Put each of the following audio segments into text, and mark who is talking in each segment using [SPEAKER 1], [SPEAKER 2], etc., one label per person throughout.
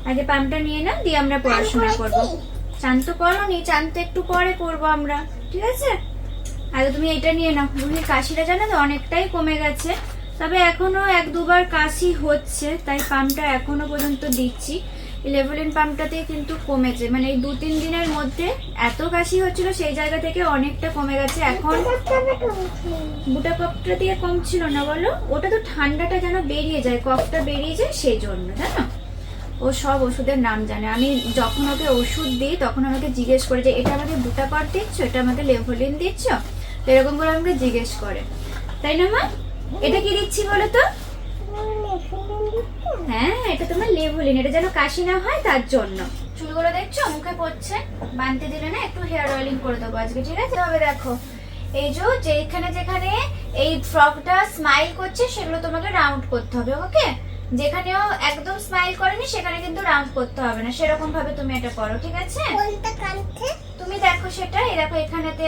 [SPEAKER 1] আগে পাম্পটা নিয়ে নাও, দিয়ে আমরা পড়াশোনা করব। চান তো করোনি, চান তো একটু পরে করবো আমরা, ঠিক আছে? আগে তুমি এটা নিয়ে নাও। রুহির কাশিটা জানো তো অনেকটাই কমে গেছে, তবে এখনো 1-2 বার কাশি হচ্ছে, তাই পাম্পটা এখনো পর্যন্ত দিচ্ছি। লেভেলিন পাম্পটাতে কিন্তু কমেছে, মানে এই 2-3 দিনের মধ্যে এত কাশি হচ্ছিল সেই জায়গা থেকে অনেকটা কমে গেছে। এখন বুটা কফটা দিয়ে কমছিল না বলো, ওটা তো ঠান্ডাটা যেন বেরিয়ে যায়, কফটা বেরিয়ে যায় সেই জন্য, জানো? ও সব ওষুধের নাম জানে। আমি যখন ওকে ওষুধ দিই তখন আমাকে জিজ্ঞেস করে যে এটা আমাকে বুটা কফ দিচ্ছ, এটা আমাকে লেভেলিন দিচ্ছ, তো এরকম করে আমাকে জিজ্ঞেস করে, তাই না মা? এটা কি দিচ্ছি বলো তো? হ্যাঁ, এটা তোমার লেভেলিন, এটা যেন কাশি না হয় তার জন্য। চুলগুলো দেখছো মুখে পড়ছে, বানতে দিলে না, একটু হেয়ার অয়েলিং করে দেবো আজকে, ঠিক আছে? তবে দেখো এই যেখানে যেখানে এই ফ্রকটা স্মাইল করছে সেগুলো তোমাকে রাউন্ড করতে হবে, ওকে? যেখানেও একদম স্মাইল করেনি সেখানে কিন্তু রাউন্ড করতে হবে না, সেরকম ভাবে তুমি এটা করো, ঠিক আছে? তুমি দেখো সেটা, এই দেখো এখানেতে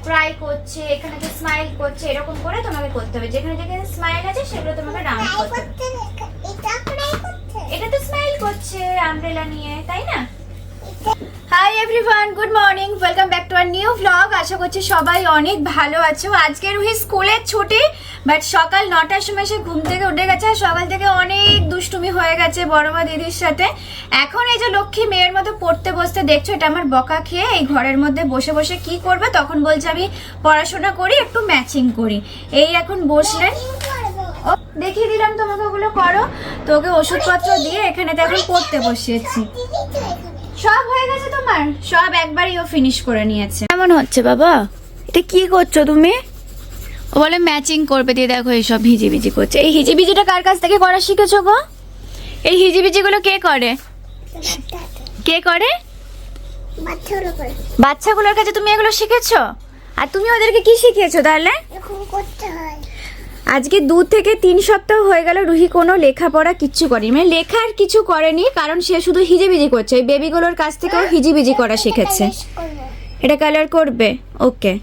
[SPEAKER 1] ক্রাই করছে, এখানেতে স্মাইল করছে, এরকম করে তোমাকে করতে হবে। যেখানে যেখানে স্মাইল আছে সেগুলো তোমাকে রাউন্ড করতে হবে। এটা তো স্মাইল করছে আমব্রেলা নিয়ে, তাই না? Hi everyone, good morning, welcome back to our new blog. আশা করছি সবাই অনেক ভালো আছো। আজকে রুহি স্কুলের ছুটি, বাট সকাল 9টার সময় সে ঘুম থেকে উঠে গেছে। সকাল থেকে অনেক দুষ্টুমি হয়ে গেছে বড় মা দিদির সাথে। এখন এই যে লক্ষ্মী মেয়ের মতো পড়তে বসতে দেখছো, এটা আমার বকা খেয়ে এই ঘরের মধ্যে বসে বসে কি করবে, তখন বলছে আমি পড়াশোনা করি, একটু ম্যাচিং করি। এই এখন বসলেন, ও দেখিয়ে দিলাম তোমাকে, ওগুলো করো। তো ওকে ওষুধপত্র দিয়ে এখানে তো এখন পড়তে বসিয়েছি। সব হয়ে গেছে তোমার, সব একবারই ও ফিনিশ করে নিয়েছে। কেমন হচ্ছে বাবা? এটা কি করছো তুমি? ও বলে ম্যাচিং করবে, দিয়ে দেখো এইসব হিজিবিজি করছে। এই হিজিবিজিটা কার কাছ থেকে করা শিখেছো গো? এই হিজিবিজিগুলো কে করে? কে করে? বাচ্চাগুলোর কাছে তুমি এগুলো শিখেছো? আর তুমি ওদেরকে কি শিখিয়েছো তাহলে? আজকে 2 থেকে 3 সপ্তাহ হয়ে গেল রুহি কোনো লেখাপড়া কিচ্ছু করেনি, মানে লেখার কিছু করেনি, কারণ সে শুধু হিজিবিজি করছে। ওই বেবিগুলোর কাছ থেকেও হিজিবিজি করা শিখেছে। এটা কালার করবে, ওকে।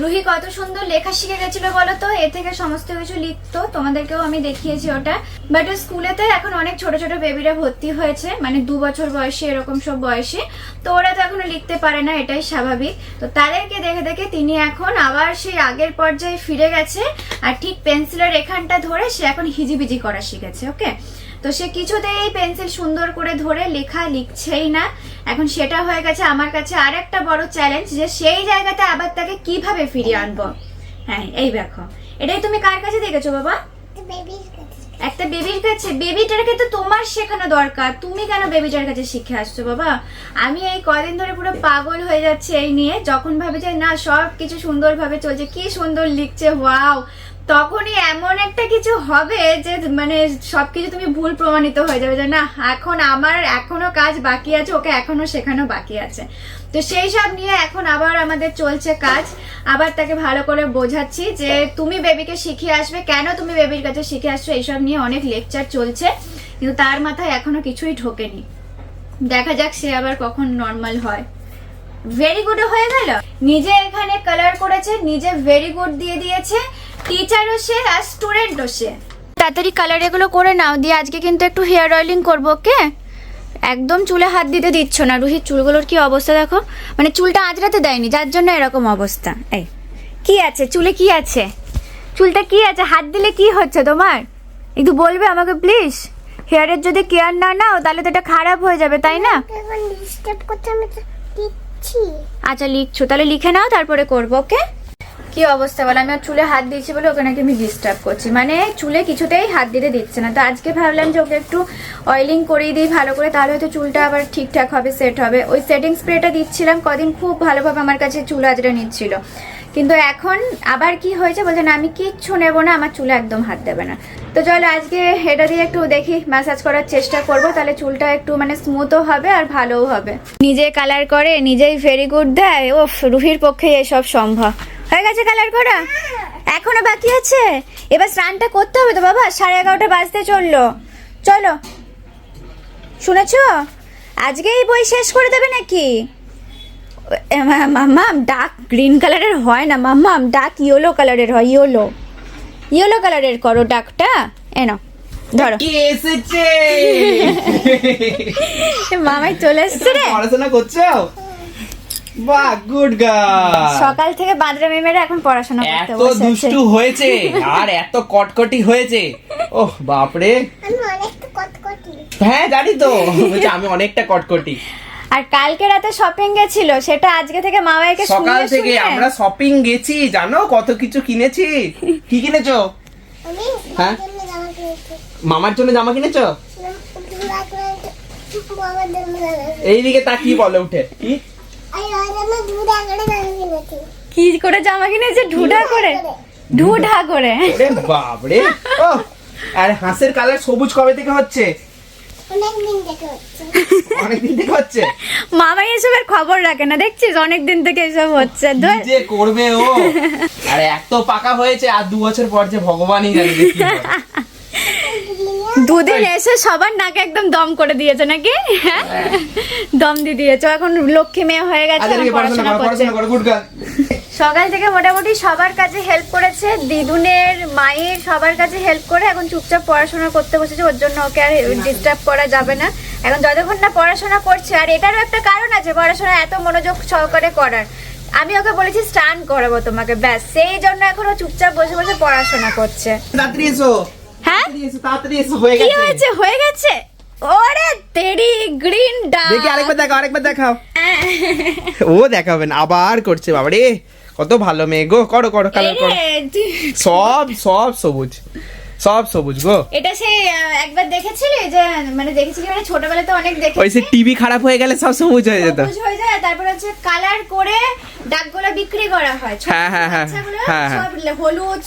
[SPEAKER 1] রুহি কত সুন্দর লেখা শিখে গেছিল বলো তো, এ থেকে সমস্ত কিছু লিখতো, তোমাদেরকেও আমি দেখিয়েছি ওটা। বাট স্কুলেতে এখন অনেক ছোট ছোট বেবিরা ভর্তি হয়েছে, মানে 2 বছর বয়সে, এরকম সব বয়সে, তো ওরা তো এখনো লিখতে পারে না, এটাই স্বাভাবিক। তো তাদেরকে দেখে দেখে তিনি এখন আবার সেই আগের পর্যায়ে ফিরে গেছে, আর ঠিক পেন্সিলের এখানটা ধরে সে এখন হিজিবিজি করা শিখেছে, ওকে? তো সে কিছুতেই এই পেন্সিল সুন্দর করে ধরে লেখা লিখছেই না। এখন সেটা হয়ে গেছে আমার কাছে আর একটা বড় চ্যালেঞ্জ, যে সেই জায়গাতে আবার তাকে কিভাবে ফিরিয়ে আনবো। হ্যাঁ, এই দেখো, এটাই তুমি কার কাছে দেখেছো বাবা? একটা বেবির কাছে। বেবিটাকে তো তোমার শেখানো দরকার, তুমি কেন বেবিটার কাছে শিখে আসছো বাবা? আমি এই কদিন ধরে পুরো পাগল হয়ে যাচ্ছে এই নিয়ে। যখন ভাবে যে না সব কিছু সুন্দরভাবে চলছে, কি সুন্দর লিখছে, ওয়াও, তখনই এমন একটা কিছু হবে যে মানে সবকিছু তুমি ভুল প্রমাণিত হয়ে যাবে, যে না এখন আমার এখনো কাজ বাকি আছে, ওকে এখনো শেখানো বাকি আছে। তো সেই সব নিয়ে এখন আবার আমাদের চলছে কাজ। আবার তাকে ভালো করে বোঝাচ্ছি যে তুমি বেবিকে শিখিয়ে আসবে, কেন তুমি বেবির কাছে শিখে আসছো, এইসব নিয়ে অনেক লেকচার চলছে, কিন্তু তার মাথায় এখনো কিছুই ঢোকেনি। দেখা যাক সে আবার কখন নর্মাল হয়। ভেরি গুড হয়ে গেল, নিজে এখানে কালার করেছে, নিজে ভেরি গুড দিয়ে দিয়েছে, টিচারও সে আর স্টুডেন্টও সে। তাড়াতাড়ি কালার এগুলো করে নাও, দিয়ে আজকে কিন্তু একটু হেয়ার অয়েলিং করবো, ওকে? একদম চুলে হাত দিতে দিচ্ছ না। রুহির চুলগুলোর কি অবস্থা দেখো, মানে চুলটা আঁচড়াতে দেয়নি, যার জন্য এরকম অবস্থা। এই কি আছে চুলে, কি আছে চুলটা, কি আছে? হাত দিলে কি হচ্ছে তোমার? একটু বলবে আমাকে প্লিজ। হেয়ারের যদি কেয়ার না নাও তাহলে তো এটা খারাপ হয়ে যাবে, তাই না? আচ্ছা লিখছো, তাহলে লিখে নাও, তারপরে করবো, ওকে? কি অবস্থা বলো, আমি আর চুলে হাত দিয়েছি বলে ওকে নাকি আমি ডিস্টার্ব করছি, মানে চুলে কিছুতেই হাত দিতে দিচ্ছে না। তো আজকে ভাবলাম যে ওকে একটু অয়েলিং করিয়ে দিই ভালো করে, তাহলে হয়তো চুলটা আবার ঠিকঠাক হবে, সেট হবে। ওই সেটিং স্প্রেটা দিচ্ছিলাম কদিন, খুব ভালোভাবে আমার কাছে চুল আজরা নিচ্ছিল, কিন্তু এখন আবার কি হয়েছে বলছে না আমি কিচ্ছু নেবো না, আমার চুলে একদম হাত দেবে না। তো চলো আজকে এটা দিয়ে একটু দেখি ম্যাসাজ করার চেষ্টা করবো, তাহলে চুলটা একটু মানে স্মুথও হবে আর ভালোও হবে। নিজে কালার করে নিজেই ভেরি গুড দেয়, ওফ, রুহির পক্ষে এসব সম্ভব। হয়ে গেছে কালার করা, এখনো বাকি আছে। এবার স্নানটা করতে হবে তো বাবা, 11:30 বাজতে চললো। চলো, শুনেছো আজকেই বই শেষ করে দেবে নাকি? মাম্মাম ডার্ক গ্রিন কালারের হয় না, মাম্মাম ডার্ক ইয়েলো কালারের হয়, ইয়েলো কালারের করো ডার্কটা। এনো ধরো
[SPEAKER 2] কে এসেছে?
[SPEAKER 1] মামাই চলে এসছে রে।
[SPEAKER 2] পড়াশোনা করছো? বাহ, গুড গার্ল।
[SPEAKER 1] সকাল থেকে বাদরা মেমেরা এখন পড়াশোনা করতে
[SPEAKER 2] এত
[SPEAKER 1] বসেছে।
[SPEAKER 2] দুষ্টু হয়েছে আর এত কটকটি হয়েছে। ওহ বাপরে,
[SPEAKER 3] আমি অনেকটা কটকটি।
[SPEAKER 2] হ্যাঁ জানি তো, বলছে আমি অনেকটা কটকটি।
[SPEAKER 1] আর কালকে রাতে শপিং গেছিল, সেটা আজকে থেকে মামাইকে
[SPEAKER 2] সকাল
[SPEAKER 1] শুনিয়ে
[SPEAKER 2] থেকে
[SPEAKER 1] শুনিয়ে
[SPEAKER 2] আমরা শপিং গেছি, জানো কত কিছু কিনেছি। কি কিনেছো?
[SPEAKER 3] আমি
[SPEAKER 2] হ্যাঁ?
[SPEAKER 3] জন্য জামা কিনেছি।
[SPEAKER 2] মামার জন্য জামা কিনেছো?
[SPEAKER 3] বাবার জন্য জামা কিনেছি।
[SPEAKER 2] এইদিকে তাকিয়ে বলে উঠে কি?
[SPEAKER 3] আমি ওর জন্য দুধ আঁকড়ে জামা কিনেছি।
[SPEAKER 1] কি করে জামা কিনেছে? ঢুঢা করে, ঢুঢা করে।
[SPEAKER 2] ওরে বাপরে, ও আর হাঁসের কালার সবুজ কবে থেকে হচ্ছে?
[SPEAKER 3] অনেকদিন থেকে হচ্ছে।
[SPEAKER 2] অনেকদিন থেকে হচ্ছে।
[SPEAKER 1] মামাই এসবের খবর রাখে না, দেখছিস অনেকদিন থেকে এসব হচ্ছে।
[SPEAKER 2] কি যে করবে ও, আর এত পাকা হয়েছে আর 2 বছর পর যে ভগবানই জানে যে কি হবে।
[SPEAKER 1] দুদিন এসে সবার নাকে একদম দম করে দিয়েছে নাকি? হ্যাঁ? দম দিয়ে দিয়েছে, এখন লক্ষ্মী মেয়ে হয়ে গেছে,
[SPEAKER 2] আজকে
[SPEAKER 1] এখন
[SPEAKER 2] পড়াশোনা করো,
[SPEAKER 1] করছে।
[SPEAKER 2] পড়াশোনা করো, গুড গার্ল।
[SPEAKER 1] সকাল থেকে মোটামুটি সবার কাছে হেল্প করেছে, দিদুনের মায়ের সবার কাছে হেল্প করে এখন চুপচাপ পড়াশোনা করতে বসেছে। ওর জন্য ওকে আর ডিস্টার্ব করা যাবে না এখন যতক্ষণ না পড়াশোনা করছে। আর এটারও একটা কারণ আছে পড়াশোনা এত মনোযোগ সহকারে করার। আমি ওকে বলেছি স্টান করাবো তোমাকে, ব্যাস সেই জন্য এখন ও চুপচাপ বসে বসে পড়াশোনা করছে।
[SPEAKER 2] তাড়াতাড়ি এসো,
[SPEAKER 1] হ্যাঁ
[SPEAKER 2] তাড়াতাড়ি এসো, তাড়াতাড়ি এসো, হয়ে
[SPEAKER 1] কি
[SPEAKER 2] গেছে।
[SPEAKER 1] হয়েছে? হয়ে গেছে? ওরে তেরি গ্রিন ডা।
[SPEAKER 2] দেখি আরেকবার দেখাও, আরেকবার দেখাও। ও দেখাবেন আবার করছে, বাবারে কত ভালো মেয়ে গো। করো করো, কালার করো। সব সব সবুজ, সব সবুজ গো।
[SPEAKER 1] এটা সেই একবার দেখেছিলি যে, মানে দেখেছিলি মানে ছোটবেলাতে অনেক
[SPEAKER 2] ওই সে
[SPEAKER 1] দেখেছি।
[SPEAKER 2] টিভি খারাপ হয়ে গেলে সব সবুজ হয়ে যেত।
[SPEAKER 1] সবুজ হয়ে যায়, তারপর হচ্ছে কালার করে ডাকগুলো বিক্রি করা হয়। ছোট
[SPEAKER 2] হ্যাঁ, হ্যাঁ, হ্যাঁ,
[SPEAKER 1] বাচ্চাগুলো
[SPEAKER 2] হ্যাঁ, হ্যাঁ।
[SPEAKER 1] সব হলুদ,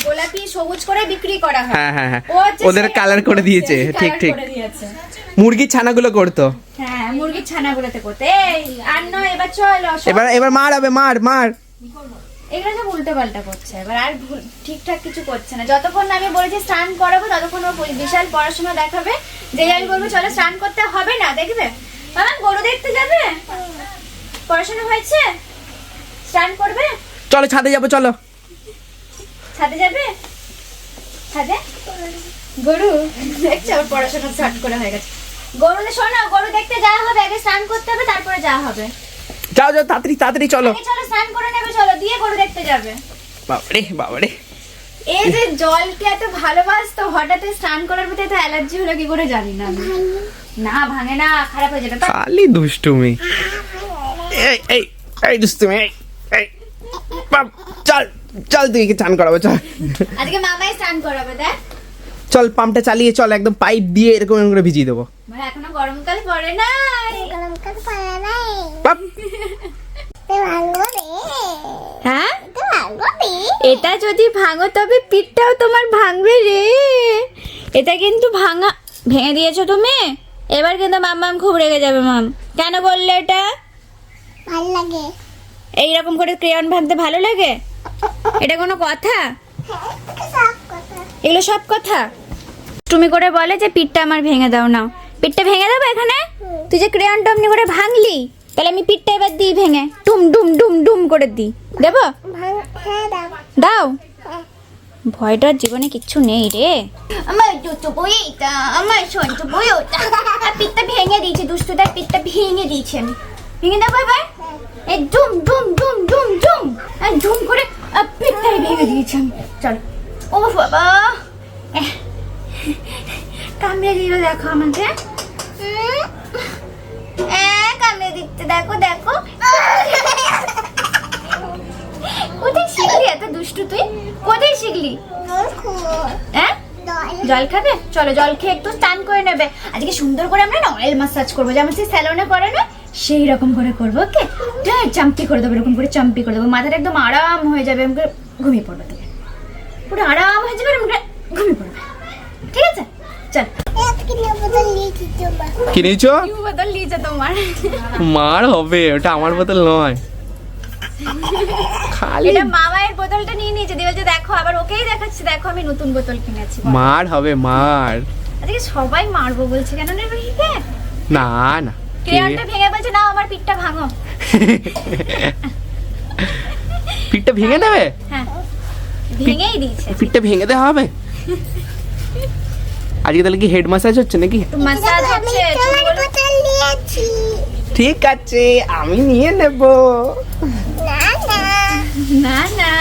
[SPEAKER 1] গোলাপি, সবুজ করে বিক্রি করা হয়।
[SPEAKER 2] হ্যাঁ, হ্যাঁ, হ্যাঁ।
[SPEAKER 1] ও হচ্ছে
[SPEAKER 2] ওদের
[SPEAKER 1] সেই
[SPEAKER 2] কালার করে
[SPEAKER 1] করছে,
[SPEAKER 2] দিয়েছে,
[SPEAKER 1] colour
[SPEAKER 2] ঠিক, ঠিক।
[SPEAKER 1] করে দিয়েছে।
[SPEAKER 2] মুরগির ছানাগুলো করতো।
[SPEAKER 1] হ্যাঁ, মুরগির ছানাগুলোতে করতে। এই আর নয়, এবার চল অশোক।
[SPEAKER 2] এবার মার হবে, মার মার।
[SPEAKER 1] এগুলো সব উল্টো পাল্টা করছে এবার, আর ঠিকঠাক কিছু করছে না। যতক্ষণ না আমি বলেছি স্নান করাবো ততক্ষণ ও বিশাল পড়াশোনা দেখাবে। যে আমি বলবো চলো স্নান করতে হবে না, দেখবে মামা গরু দেখতে যাবে, পড়াশোনা হয়েছে, স্নান করবে,
[SPEAKER 2] চলো ছাদে যাবো, চলো।
[SPEAKER 1] ছাদে যাবে, ছাদে গরু দেখছে ওর পড়াশোনা স্টার্ট করে হয়ে গেছে। গরু শোনো, গরু দেখতে যাওয়া হবে, আগে স্নান করতে হবে তারপরে যাওয়া হবে।
[SPEAKER 2] যাও যাও, তাড়াতাড়ি তাড়াতাড়ি চলো।
[SPEAKER 1] আগে চলো স্নান করে নেবে, চলো দিয়ে গরু দেখতে যাবে।
[SPEAKER 2] বাবারে বাবারে,
[SPEAKER 1] এই যে জলকে এত ভালোবাসতো, হঠাৎ স্নান করার প্রতি এত অ্যালার্জি হলো কি করে জানি না আমি। না ভাঙে না, খারাপ হয়ে যাবে।
[SPEAKER 2] খালি দুষ্টুমি। এই এই এই দুষ্টুমি, এই এই বাপ, চল চল, তুই চান করাবো, চল।
[SPEAKER 1] আজকে মামাই স্নান করাবে, দেখ।
[SPEAKER 2] চল পাম্পটা চালিয়ে চল, একদম পাইপ দিয়ে এরকম এরকম করে ভিজিয়ে দেবো।
[SPEAKER 1] মানে এখনো গরমকাল পড়ে নাই।
[SPEAKER 3] গরমকাল পড়ে নাই।
[SPEAKER 2] বাপ,
[SPEAKER 3] তো ভালো রে।
[SPEAKER 1] হ্যাঁ,
[SPEAKER 3] তো ভালো রে।
[SPEAKER 1] এটা যদি ভাঙো তবে পিঠটাও তোমার ভাঙবে রে। এটা কিন্তু ভেঙে দিয়েছো তুমি। এবার কিন্তু মাম্মাম খুব রেগে যাবে। মাম কেন করলে এটা?
[SPEAKER 3] ভালো লাগে।
[SPEAKER 1] এইরকম করে ক্রেয়ন ভাঙতে ভালো লাগে? এটা কোনো কথা?
[SPEAKER 3] সব কথা।
[SPEAKER 1] এগুলো সব কথা। তুমি করে বলে যে পিঠটা আমার ভেঙে দাও না, পিঠটা ভেঙে দেবো এখানে। তুই যে ক্রেয়ন টমনি করে ভাঙলি, তাহলে আমি পিঠটা এবার দিই ভেঙে, টুম ডুম ডুম ডুম করে দিই। দেবো?
[SPEAKER 3] হ্যাঁ দাও।
[SPEAKER 1] দাও। ভয়টার জীবনে কিচ্ছু নেই রে। আমার দুটো বইটা, আমার সন্ত বই ওটা, পিঠটা ভেঙে দিয়েছে, দুষ্টুদার পিঠটা ভেঙে দিয়েছে আমি। ভেঙে দেবো এবার? এই ডুম ডুম ডুম ডুম ডুম, আর ডুম করে পিঠটাই ভেঙে দিয়েছে আমি। চল। ও বাবা, কামড়ে দিল দেখো আমাকে। কামড়ে দিতে দেখো দেখো। কোথায় শিখলি এত দুষ্টু তুই? কোথায় শিখলি? হ্যাঁ, জল খাবে? চলো জল খেয়ে একটু স্নান করে নেবে। আজকে সুন্দর করে আমরা না অয়েল মাসাজ করবো, যেমন সেই স্যালনে করে না সেই রকম করে করবো। ওকে, চাম্পি করে দেবো, এরকম করে চাম্পি করে দেবো, মাথাটা একদম আরাম হয়ে যাবে, এরকম করে ঘুমিয়ে পড়বে। তুমি পুরো আরাম হয়ে যাবে, এরকম করে ঘুমিয়ে পড়বে। ঠিক আছে, চল।
[SPEAKER 2] কি নিয়েছো?
[SPEAKER 1] বদল নিয়েছে তোমার।
[SPEAKER 2] মার হবে, ওটা আমার বোতল নয়। খালি
[SPEAKER 1] এটা মামায়ের বোতলটা নিয়ে নিয়েছে, দিয়ে বলছে দেখো, আবার ওকেই দেখাচ্ছে, দেখো আমি নতুন বোতল কিনেছি।
[SPEAKER 2] মার হবে, মার।
[SPEAKER 1] আজকে সবাই মারবো বলছে, কেন রে রুহিকে?
[SPEAKER 2] না না,
[SPEAKER 1] ক্রেয়নটা ভেঙে বলছে না আমার পিঠটা ভাঙো।
[SPEAKER 2] পিঠটা ভেঙে দেবে?
[SPEAKER 1] হ্যাঁ, ভেঙেই দিয়েছে।
[SPEAKER 2] পিঠটা ভেঙে দেওয়া হবে? আজকে তাহলে কি হেড মাসাজ হচ্ছে নাকি?
[SPEAKER 1] মাসাজ
[SPEAKER 3] আমি
[SPEAKER 1] হচ্ছে
[SPEAKER 3] তোমার
[SPEAKER 1] চুলগুলো-
[SPEAKER 3] বোতল নিয়েছি।
[SPEAKER 2] ঠিক আছে, আমি নিয়ে নেব।
[SPEAKER 3] না না
[SPEAKER 1] না না,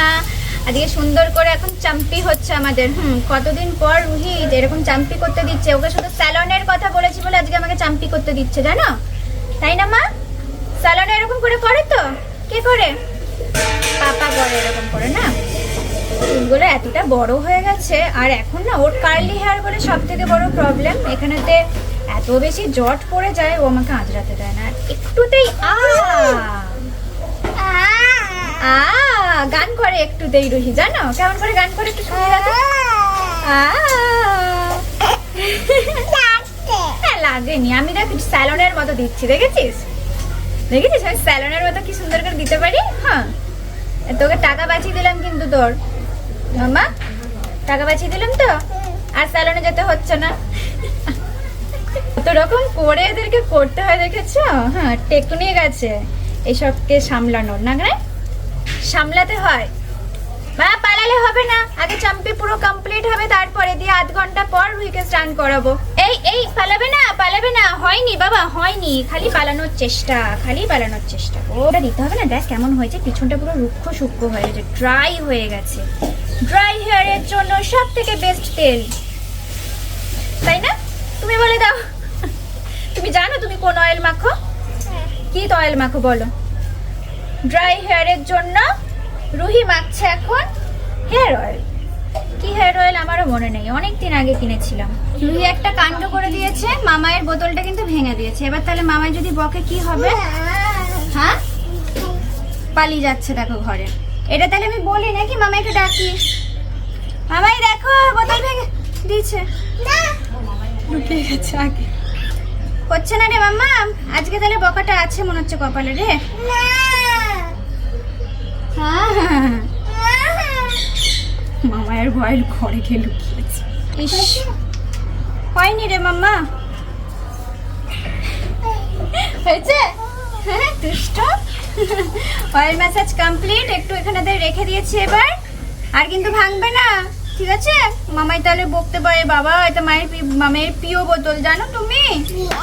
[SPEAKER 1] আজকে সুন্দর করে এখন চাম্পি হচ্ছে আমাদের। কতদিন পর রুহি এরকম চাম্পি করতে দিচ্ছে। ওকে শুধু স্যালনের কথা বলেছি বলে আজকে আমাকে চাম্পি করতে দিচ্ছে, জানো? তাই না মা? স্যালনে এরকম করে করে তো? কে করে? পাপা করে এরকম করে না? চুলগুলো এতটা বড় হয়ে গেছে, আর এখন না ওর কার্লি হেয়ার বলে সব থেকে বড় প্রবলেম। এখানেতে এত বেশি জট পড়ে যায়, ও আমাকে আঁচড়াতে দেয় না। আর একটুতেই গান করে একটুতেই রুহি, জানো কেমন করে গান করে? একটু শুনে দেখো। হ্যাঁ, লাগেনি। আমি দেখ স্যালনের মতো দিচ্ছি, দেখেছিস? দেখেছিস আমি স্যালনের মতো কি সুন্দর করে দিতে পারি? হ্যাঁ, তোকে টাকা বাঁচিয়ে দিলাম কিন্তু তোর মামা, টাকা বাঁচিয়ে দিলাম তো, আর স্যালনে যেতে হচ্ছে না। কত রকম করে এদেরকে করতে হয় দেখেছো? হ্যাঁ, টেকনিক আছে এইসবকে সামলানোর, না রে? সামলাতে হয়। মা পালালে হবে না, আগে চাম্পি পুরো কমপ্লিট হবে, তারপরে দিয়ে আধ ঘন্টা পর রুহিকে স্নান করাবো। এই পালাবে না, পালাবে না। হয়নি বাবা, হয়নি, খালি পালানোর চেষ্টা, খালি পালানোর চেষ্টা। ওটা দিতে হবে না। দেখ কেমন হয়েছে, পিছনটা পুরো রুক্ষ শুক্ষ হয়ে গেছে, ড্রাই হয়ে গেছে। ড্রাই হেয়ারের জন্য সব থেকে বেস্ট তেল, তাই না? তুমি বলে দাও, তুমি জানো তুমি কোন অয়েল মাখো? কি অয়েল মাখো বলো? ড্রাই হেয়ারের জন্য রুহি মাখছে এখন হেয়ার অয়েল। কি হেয়ার অয়েল আমারও মনে নেই, অনেক দিন আগে কিনেছিলাম। রুহি একটা কাণ্ড করে দিয়েছে, মামায়ের বোতলটা কিন্তু ভেঙে দিয়েছে। এবার তাহলে মামাই যদি বকে কি হবে? হ্যাঁ, পালিয়ে যাচ্ছে দেখো ঘরে। এটা তাহলে আমি বলি নাকি মামাইকে ডাকি? মামাই দেখো বোতল ভেঙে দিয়েছে, লুকিয়ে গেছে আগে। হচ্ছে না রে মাম্মা, আজকে তাহলে বকাটা আছে মনে হচ্ছে কপালে রে। মামায়ের ভয় ঘরে গিয়ে লুকিয়েছে। ইস, হয়নি রে মাম্মা, হয়েছে? হ্যাঁ, দুষ্ট। অয়েল ম্যাসাজ কমপ্লিট, একটু এখানে রেখে দিয়েছি এবার, আর কিন্তু ভাঙবে না, ঠিক আছে? মামাই তাহলে বকতে পারে, বাবা এটা মামের প্রিয় বোতল, জানো তুমি?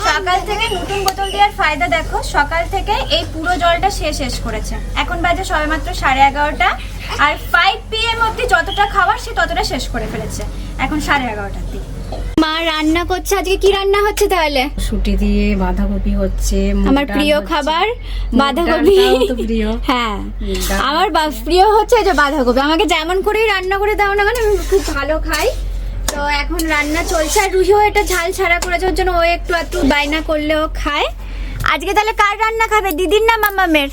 [SPEAKER 1] সকাল থেকে নতুন বোতল দেওয়ার ফায়দা দেখো, সকাল থেকে এই পুরো জলটা শেষ করেছে। এখন বাজে সবেমাত্র 11:30, আর 5 PM অবধি যতটা খাবার সে ততটা শেষ করে ফেলেছে। এখন 11:30টার দিকে মা রান্না করছে। আজকে কি রান্না হচ্ছে তাহলে?
[SPEAKER 4] শুটি দিয়ে বাঁধাকপি হচ্ছে, মুগ
[SPEAKER 1] আমার
[SPEAKER 4] ডাল
[SPEAKER 1] প্রিয়
[SPEAKER 4] হচ্ছে।
[SPEAKER 1] খাবার
[SPEAKER 4] মুগ
[SPEAKER 1] বাঁধাকপি।
[SPEAKER 4] ডালটাও তো প্রিয়।
[SPEAKER 1] হ্যাঁ,
[SPEAKER 4] ডাল।
[SPEAKER 1] আমার প্রিয় হচ্ছে এই যে বাঁধাকপি। আমাকে যেমন করেই রান্না করে দাও না কেন, আমি খুব ভালো খাই। তো এখন রান্না চলছে, আর রুহিও এটা ঝাল ছাড়া করেছে, ওর জন্য ও একটু একটু বায়না করলেও খায়। আজকে তাহলে কার রান্না খাবে, দিদির না মামামের?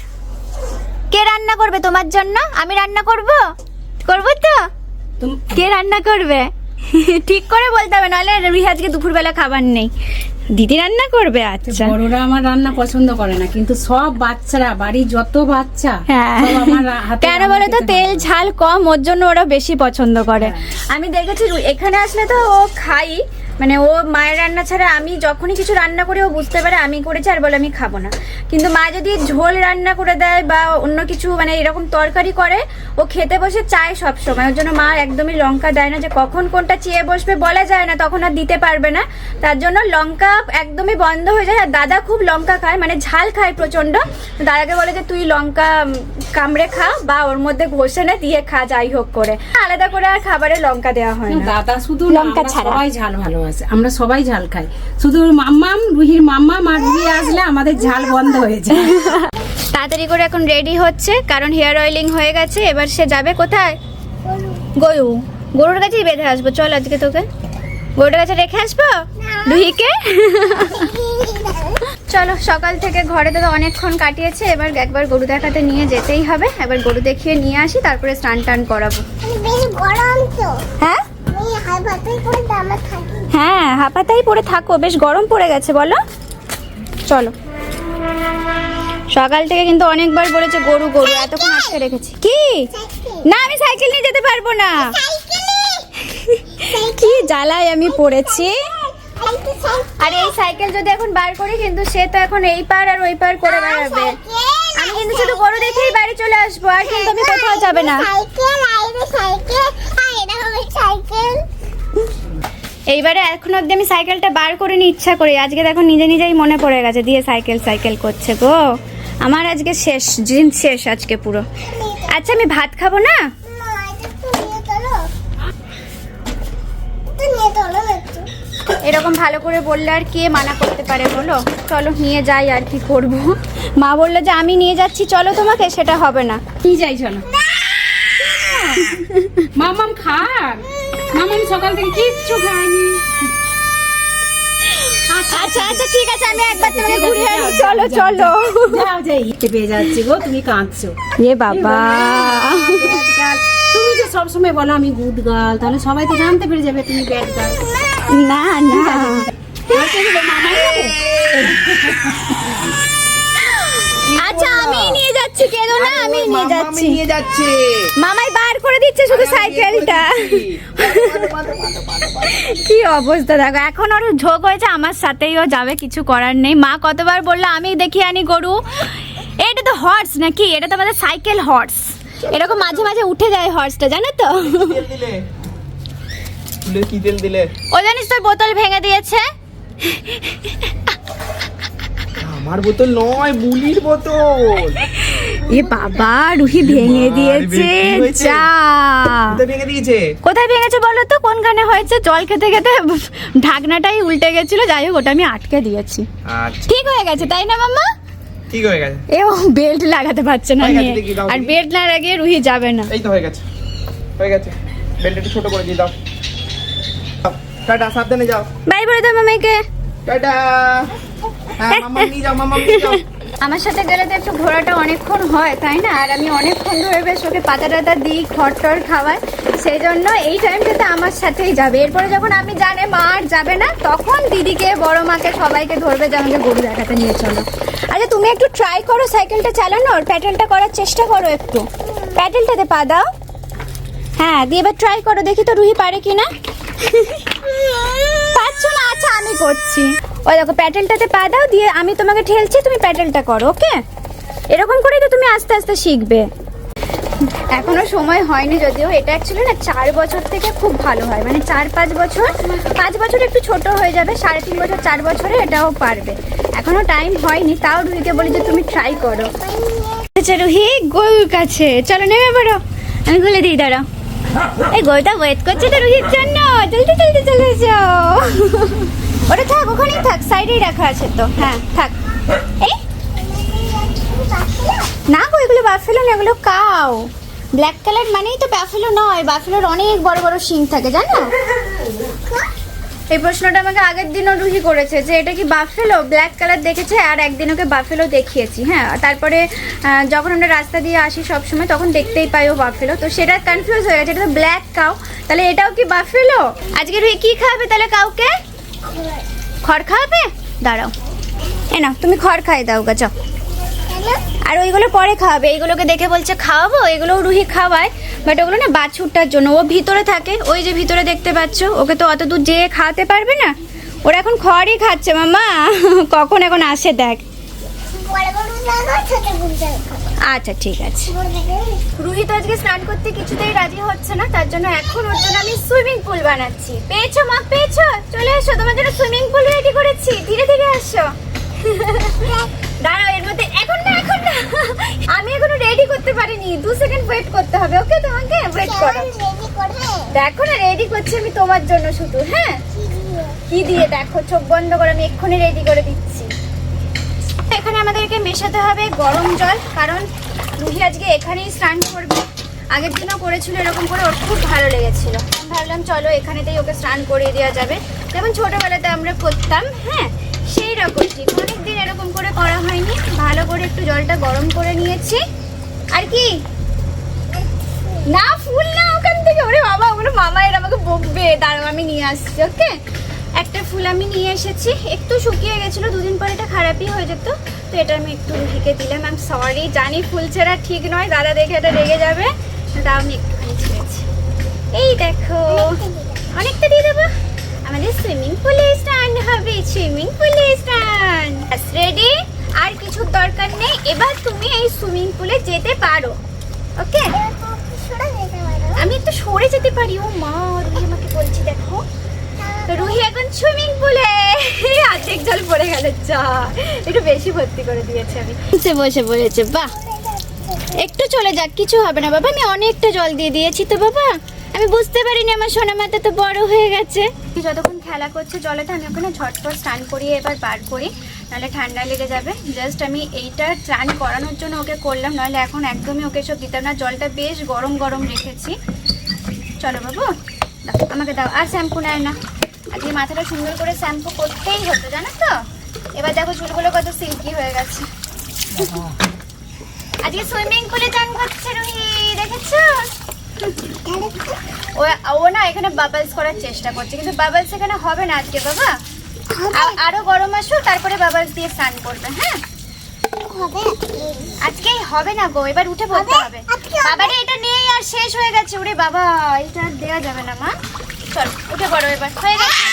[SPEAKER 1] কে রান্না করবে তোমার জন্য? আমি রান্না করব তো? কে রান্না করবে ঠিক করে বলতে হবে, নাহলে রুহি আজকে দুপুরবেলা খাবার নেই। দিদি রান্না করবে? আচ্ছা।
[SPEAKER 4] বড়রা আমার রান্না পছন্দ করে না, কিন্তু সব বাচ্চারা, বাড়ির যত বাচ্চা
[SPEAKER 1] হ্যাঁ,
[SPEAKER 4] সব আমার হাতে
[SPEAKER 1] কেন
[SPEAKER 4] রান্না
[SPEAKER 1] বলো তো?
[SPEAKER 4] খেতে
[SPEAKER 1] তেল
[SPEAKER 4] ভালোবাসে।
[SPEAKER 1] ঝাল কম, ওর জন্য ওরা বেশি পছন্দ করে।
[SPEAKER 4] হ্যাঁ।
[SPEAKER 1] আমি দেখেছি এখানে আসলে তো ও খাই, মানে ও মায়ের রান্না ছাড়া আমি যখনই কিছু রান্না করি ও বুঝতে পারে আমি করেছি, আর বলে আমি খাবো না। কিন্তু মা যদি ঝোল রান্না করে দেয় বা অন্য কিছু মানে এরকম তরকারি করে, ও খেতে বসে চায় সব সময়। ওর জন্য মা একদমই লঙ্কা দেয় না, যে কখন কোনটা চেয়ে বসবে বলা যায় না, তখন আর দিতে পারবে না। তার জন্য লঙ্কা একদমই বন্ধ হয়ে যায়। আর দাদা খুব লঙ্কা খায়, মানে ঝাল খায় প্রচন্ড। দাদাকে বলে যে তুই লঙ্কা কামড়ে খা বা ওর মধ্যে ঘষে নে দিয়ে খা, যাই হোক করে। আলাদা করে আর খাবারে লঙ্কা দেওয়া হয় না।
[SPEAKER 4] দাদা শুধু
[SPEAKER 1] লঙ্কা
[SPEAKER 4] লঙ্কা
[SPEAKER 1] ছাড়া।
[SPEAKER 4] সবাই ঝাল ভালোবাসে, আমরা সবাই ঝাল খাই। শুধু রুহির মাম্মাম আর রুহি আসলে আমাদের ঝাল বন্ধ হয়ে যায়।
[SPEAKER 1] তাড়াতাড়ি করে এখন রেডি হচ্ছে, কারণ হেয়ার অয়েলিং হয়ে গেছে। এবার সে যাবে কোথায়? গরুর কাছেই বেঁধে আসবো। চল আজকে তোকে গরুর কাছে রেখে আসবো রুহিকে। চলো, সকাল থেকে ঘরে তো অনেকক্ষণ কাটিয়েছে, এবার একবার গরু দেখাতে নিয়ে যেতেই হবে। এবার গরু দেখিয়ে নিয়ে আসি, তারপরে স্নান টান করাবো।
[SPEAKER 3] বেশ গরম তো,
[SPEAKER 1] হ্যাঁ
[SPEAKER 3] আমি হালবাতেই করে দামা থাকি।
[SPEAKER 1] হ্যাঁ, হাঁপাতাই পরে থাকো, বেশ গরম পড়ে গেছে বলো। চলো, সকাল থেকে কিন্তু অনেকবার বলেছে গরু গরু, এতক্ষণ আটকে রেখেছি। কি না, আমি সাইকেল নিয়ে যেতে পারবো না। কি জ্বালায় আমি পড়েছি। আর এই সাইকেল যদি এখন বার করি, কিন্তু সে তো এখন এই পার আর ওই পার করে বেড়াবে। আমি কিন্তু শুধু গরু দেখেই বাড়ি চলে আসবো, আর কিন্তু আমি কোথাও যাবে না।
[SPEAKER 3] সাইকেল আইরে সাইকেল, আইরে হবে সাইকেল।
[SPEAKER 1] এইবারে এখন অব্দি আমি সাইকেলটা বার করে নি ইচ্ছা করে, আজকে দেখো নিজে নিজেই মনে পড়ে গেছে, দিয়ে সাইকেল করছে গো। আমার আজকে শেষ দিন, শেষ আজকে পুরো। আচ্ছা আমি ভাত খাবো না?
[SPEAKER 3] না, এটা একটু নিয়ে চলো। একটু নিয়ে চলো একটু।
[SPEAKER 1] এরকম ভালো করে বললে আর কে মানা করতে পারে বলো? চলো নিয়ে যাই, আর কি করব। মা বললো যে আমি নিয়ে যাচ্ছি চলো তোমাকে, সেটা হবে না।
[SPEAKER 4] কি যাই চলো। মামাম খাক, মামাম সকাল থেকে কিচ্ছু খায়নি।
[SPEAKER 1] আচ্ছা আচ্ছা ঠিক আছে, আমি একবার তোমাকে ঘুরিয়ে আনি, চলো চলো।
[SPEAKER 4] যাও যাই, পেয়ে যাচ্ছি গো, তুমি কাঁদছো।
[SPEAKER 1] এ বাবা,
[SPEAKER 4] তুমি যে সবসময় বলো আমি গুড গার্ল, তাহলে সবাই তো জানতে পেরে যাবে তুমি ব্যাড গার্ল।
[SPEAKER 1] না না আচ্ছা আমি নিয়ে যাচ্ছি, কেন না আমি নিয়ে যাচ্ছি।
[SPEAKER 2] নিয়ে যাচ্ছে
[SPEAKER 1] মামাই বার করে দিচ্ছে শুধু সাইকেলটা। কি অবস্থা দেখো, এখন ওর ঝোঁক হয়েছে আমার সাথেই ও যাবে, কিছু করার নেই। মা কতবার বললো আমি দেখিয়ে আনি গরু। এটা তো হর্স নাকি? এটা তো আমাদের সাইকেল হর্স। এরকম মাঝে মাঝে উঠে যায় হর্সটা, জানো তো?
[SPEAKER 2] তেল দিলে ফুলে কি তেল দিলে?
[SPEAKER 1] ও জানিস তোর বোতল ভেঙে দিয়েছে।
[SPEAKER 2] আমার বোতল নয়, বুলির বোতল।
[SPEAKER 1] এ বাবা, রুহি ভেঙে দিয়েছে।
[SPEAKER 2] কি হয়েছে?
[SPEAKER 1] যা,
[SPEAKER 2] কোথায় ভেঙে দিয়েছে?
[SPEAKER 1] কোথায় ভেঙেছে বলো তো? কোনখানে হয়েছে? জল খেতে খেতে ঢাকনাটাই উল্টে গেছিল, যাই হোক ওটা আমি আটকে দিয়েছি।
[SPEAKER 2] আচ্ছা
[SPEAKER 1] ঠিক হয়ে গেছে তাই না মাম্মা?
[SPEAKER 2] ঠিক হয়ে গেছে।
[SPEAKER 1] এ ও বেল্ট লাগাতে পারছে না
[SPEAKER 2] হয়ে গেছে,
[SPEAKER 1] নিয়ে,
[SPEAKER 2] দেখি দাও
[SPEAKER 1] আর
[SPEAKER 2] দেখি।
[SPEAKER 1] বেল্ট না লাগিয়ে রুহি যাবে না।
[SPEAKER 2] এই তো হয়ে গেছে, হয়ে গেছে। বেল্টটা একটু ছোট করে দিয়ে দাও। দাও, টাটা, সাবধানে যাও।
[SPEAKER 1] বাই বলে দাও মামাইকে।
[SPEAKER 2] টাটা। হ্যাঁ মাম্মা নিয়ে যাও, মাম্মা নিয়ে যাও।
[SPEAKER 1] আমার সাথে গেলে তো একটু ঘোরাটা অনেকক্ষণ হয় তাই না? আর আমি অনেকক্ষণ ধরে বেশ ওকে পাতা টাতা দিই, খড় টড় খাওয়াই, সেই জন্য এই টাইমটাতে আমার সাথেই যাবে। এরপরে যখন আমি জানে মা আর যাবে না, তখন দিদিকে, বড় মাকে, সবাইকে ধরবে যে আমাকে গরু দেখাতে নিয়ে চলো। আচ্ছা তুমি একটু ট্রাই করো সাইকেলটা চালানোর, প্যাডেলটা করার চেষ্টা করো একটু। প্যাডেলটাতে পা দাও। হ্যাঁ দিয়ে এবার ট্রাই করো, দেখি তো রুহি পারে কিনা। পারছো না? আচ্ছা আমি করছি। ওই দেখো প্যাডেলটাতে পা দাও, দিয়ে আমি তোমাকে ঠেলছি, তুমি প্যাডেলটা করো। ওকে, এরকম করেই তো তুমি আস্তে আস্তে শিখবে। এখনো সময় হয়নি যদিও, এটা অ্যাকচুয়ালি না 4 বছর থেকে খুব ভালো হয়, মানে 4-5 বছর, 5 বছর একটু ছোট হয়ে যাবে, 3.5 বছর 4 বছরে এটাও পারবে। এখনো টাইম হয়নি, তাও রুহিকে বলি যে তুমি ট্রাই করো। আচ্ছা রুহি, গরুর কাছে চলো, নেমে পড়ো, আমি খুলে দিই, দাঁড়াও। এই গরুটা ওয়েট করছে তো রুহির জন্য, চলতে চলতে চলে যাও। ওটা থাক, ওখানেই থাক, সাইডেই রাখা আছে তো। হ্যাঁ থাক। এই না গো, এগুলো বাফেলো না, এগুলো কাউ। ব্ল্যাক কালার মানেই তো বাফেলো নয়, বাফেলোর অনেক বড় বড় শিং থাকে জানো? এই প্রশ্নটা আমাকে আগের দিনও রুহি করেছে যে এটা কি বাফেলো, ব্ল্যাক কালার দেখেছে, আর একদিন ওকে বাফেলো দেখিয়েছি। হ্যাঁ তারপরে যখন আমরা রাস্তা দিয়ে আসি সব সময়, তখন দেখতেই পাই ও বাফেলো, তো সেটা কনফিউজ হয়ে গেছে, এটা তো ব্ল্যাক কাউ, তাহলে এটাও কি বাফেলো? আজকে রুহি কি খাওয়াবে তাহলে কাউকে? খড় খাওয়াবে? দাঁড়াও, এ না তুমি খড় খাই দাও গা, যাও। আর ওইগুলো পরে খাওয়াবে, এইগুলোকে দেখে বলছে খাওয়াবো, এগুলোও রুহি খাওয়ায়, বাট ওগুলো না বাছুরটার জন্য, ও ভিতরে থাকে, ওই যে ভিতরে দেখতে পাচ্ছ, ওকে তো অত দূর যেয়ে খাওয়াতে পারবে না। ওরা এখন খড়ই খাচ্ছে মামা, কখন এখন আসে দেখ।
[SPEAKER 3] বড় গরু জানো, ছোট গরু জানো?
[SPEAKER 1] আচ্ছা ঠিক আছে। রুহি তো আজকে স্নান করতে কিছুতেই রাজি হচ্ছে না, তার জন্য এখন ওর জন্য আমি সুইমিং পুল বানাচ্ছি। পেয়েছো মা, পেয়েছো? চলে এসো, তোমার জন্য সুইমিং পুল রেডি করেছি, ধীরে ধীরে আসো। দাঁড়াও, এর মধ্যে এখন না, এখন না, আমি এখনো রেডি করতে পারিনি, 2 সেকেন্ড ওয়েট করতে হবে। ওকে, তোমাকে ওয়েট করো।
[SPEAKER 3] রেডি করবে?
[SPEAKER 1] দেখো না, রেডি করছি আমি তোমার জন্য শুধু। হ্যাঁ কি দিয়ে দেখো, চোখ বন্ধ করে আমি এক্ষুনি রেডি করে দিচ্ছি। এখানে আমাদেরকে মেশাতে হবে গরম জল, কারণ রুহি আজকে এখানেই স্নান করবে। আগের দিনও করেছিল এরকম করে, ওর খুব ভালো লেগেছিল। ভাবলাম চলো এখানেতেই ওকে স্নান করিয়ে দেওয়া যাবে, যেমন ছোটবেলাতে আমরা করতাম। হ্যাঁ সেই রকম ঠিক, অনেকদিন এরকম করে করা হয়নি। ভালো করে একটু জলটা গরম করে নিয়েছি। আর কি না, ফুল না ওখান থেকে, ওরে বাবা ওগুলো মামা এর আমাকে বকবে, দাঁড়াও আমি নিয়ে আসছি। ওকে, একটা ফুল আমি নিয়ে এসেছি, একটু শুকিয়ে গেছিলো, 2 দিন পরে এটা খারাপই হয়ে যেত, তো এটা আমি একটু রুহিকে দিলাম। আমি সরি, জানি ফুল ছেঁড়া ঠিক নয়, দাদা দেখে এটা রেগে যাবে, তাও আমি একটুখানি ছেড়েছি। এই দেখো, অনেকটা দিয়ে দেবো। আমাদের সুইমিং পুলে স্নান হবে, সুইমিং পুলে স্নান রেডি, আর কিছুর দরকার নেই। এবার তুমি এই সুইমিং পুলে যেতে পারো। ওকে,
[SPEAKER 3] সরে যেতে পারো?
[SPEAKER 1] আমি একটু সরে যেতে পারি। ও মা, রুহি আমাকে বলছি দেখো, তো রুহি এখন সুইমিং পুলে অর্ধেক জল পড়ে গেল, চা একটু বেশি ভর্তি করে দিয়েছে আমি। সে বসে পড়েছে, বাহ একটু চলে যাক, কিছু হবে না বাবা, আমি অনেকটা জল দিয়ে দিয়েছি তো বাবা, আমি বুঝতে পারিনি আমার সোনা মাথা তো বড় হয়ে গেছে। যতক্ষণ খেলা করছে জলেতে আমি ওখানে ঝটপট স্নান করিয়ে এবার বার করি, নাহলে ঠান্ডা লেগে যাবে। জাস্ট আমি এইটা স্নান করানোর জন্য ওকে করলাম, নাহলে এখন একদমই ওকে সব দিতাম না। জলটা বেশ গরম গরম রেখেছি। চলো বাবু দাও, আমাকে দাও। আর শ্যাম্পু নেয় না, আজকে মাথাটা সুন্দর করে শ্যাম্পু করতেই হতো জানো তো। এবার দেখো চুলগুলো কত সিল্কি হয়ে গেছে। আজকে সুইমিং পুলে চান করছে রুহি, দেখেছো? ও না এখানে বাবলস করার চেষ্টা করছে, কিন্তু বাবলস এখানে হবে না আজকে বাবা। আরো গরম আসুক তারপরে বাবলস দিয়ে স্নান করবে। হ্যাঁ আজকেই হবে না গো, এবার উঠে পড়তে হবে। বাবারে এটা নেই আর শেষ হয়ে গেছে। ওরে বাবা এটা আর দেওয়া যাবে না মা, চল উঠে পড়ো, এবার হয়ে গেছে।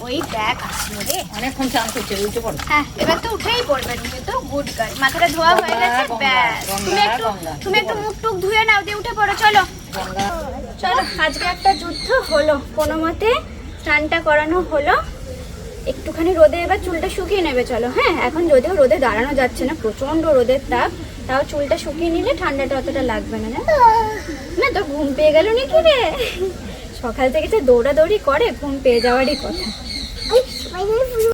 [SPEAKER 1] ওই দেখ আসলো রে,
[SPEAKER 4] অনেকক্ষণ চান করছে, উঠে পড়ো।
[SPEAKER 1] হ্যাঁ এবার তো উঠেই পড়বে, তুমি তো গুড গার্ল। মাথাটা ধোয়া হয়ে গেছে, ব্যাস তুমি একটু মুখ টুক ধুয়ে নাও দিয়ে উঠে পড়ো। চলো চলো, আজকে একটা যুদ্ধ হলো, কোনো মতে স্নানটা করানো হলো। একটুখানি রোদে এবার চুলটা শুকিয়ে নেবে চলো। হ্যাঁ এখন যদিও রোদে দাঁড়ানো যাচ্ছে না, প্রচন্ড রোদের তাপ, তাও চুলটা শুকিয়ে নিলে ঠান্ডাটা অতটা লাগবে না। জানো না তোর ঘুম পেয়ে গেল নাকি রে? সকাল থেকে যে দৌড়াদৌড়ি করে, ঘুম পেয়ে যাওয়ারই কথা।